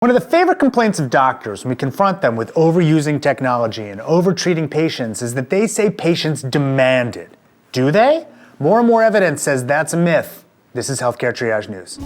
One of the favorite complaints of doctors when we confront them with overusing technology and overtreating patients is that they say patients demand it. Do they? More and more evidence says that's a myth. This is Healthcare Triage News.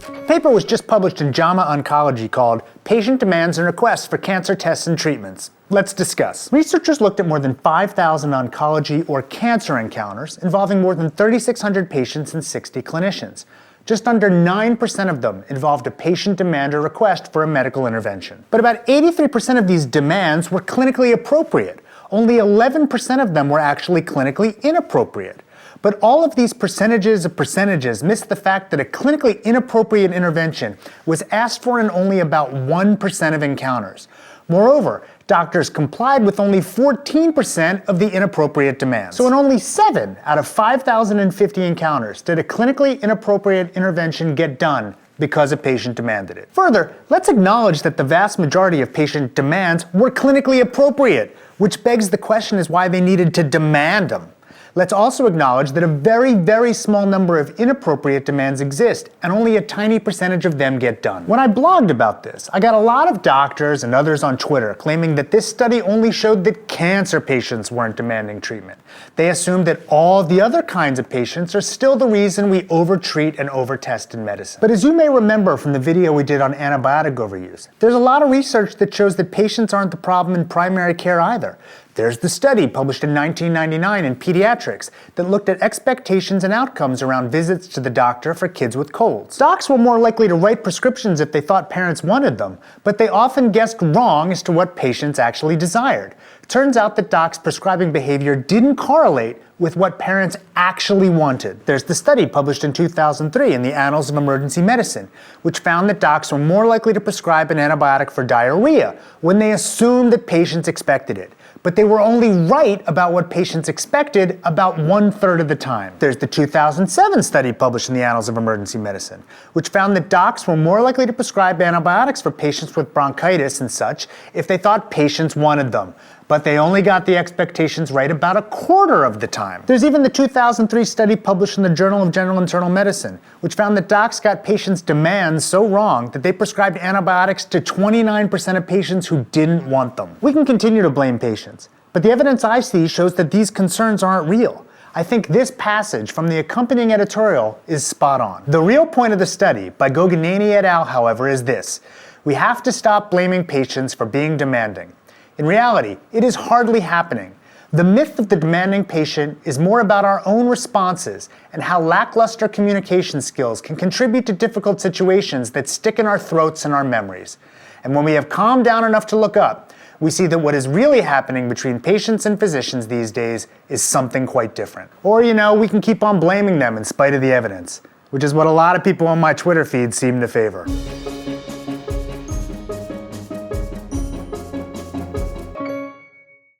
A paper was just published in JAMA Oncology called Patient Demands and Requests for Cancer Tests and Treatments. Let's discuss. Researchers looked at more than 5,000 oncology or cancer encounters involving more than 3,600 patients and 60 clinicians. Just under 9% of them involved a patient demand or request for a medical intervention. But about 83% of these demands were clinically appropriate. Only 11% of them were actually clinically inappropriate. But all of these percentages miss the fact that a clinically inappropriate intervention was asked for in only about 1% of encounters. Moreover, doctors complied with only 14% of the inappropriate demands. So in only 7 out of 5,050 encounters did a clinically inappropriate intervention get done because a patient demanded it. Further, let's acknowledge that the vast majority of patient demands were clinically appropriate, which begs the question is why they needed to demand them. Let's also acknowledge that a very, very small number of inappropriate demands exist, and only a tiny percentage of them get done. When I blogged about this, I got a lot of doctors and others on Twitter claiming that this study only showed that cancer patients weren't demanding treatment. They assumed that all the other kinds of patients are still the reason we overtreat and overtest in medicine. But as you may remember from the video we did on antibiotic overuse, there's a lot of research that shows that patients aren't the problem in primary care either. There's the study published in 1999 in Pediatrics that looked at expectations and outcomes around visits to the doctor for kids with colds. Docs were more likely to write prescriptions if they thought parents wanted them, but they often guessed wrong as to what patients actually desired. Turns out that docs' prescribing behavior didn't correlate with what parents actually wanted. There's the study published in 2003 in the Annals of Emergency Medicine, which found that docs were more likely to prescribe an antibiotic for diarrhea when they assumed that patients expected it. But they were only right about what patients expected about 1/3 of the time. There's the 2007 study published in the Annals of Emergency Medicine, which found that docs were more likely to prescribe antibiotics for patients with bronchitis and such if they thought patients wanted them. But they only got the expectations right about 1/4 of the time. There's even the 2003 study published in the Journal of General Internal Medicine, which found that docs got patients' demands so wrong that they prescribed antibiotics to 29% of patients who didn't want them. We can continue to blame patients, but the evidence I see shows that these concerns aren't real. I think this passage from the accompanying editorial is spot on. The real point of the study by Goganani et al., however, is this: we have to stop blaming patients for being demanding. In reality, it is hardly happening. The myth of the demanding patient is more about our own responses and how lackluster communication skills can contribute to difficult situations that stick in our throats and our memories. And when we have calmed down enough to look up, we see that what is really happening between patients and physicians these days is something quite different. Or, we can keep on blaming them in spite of the evidence, which is what a lot of people on my Twitter feed seem to favor.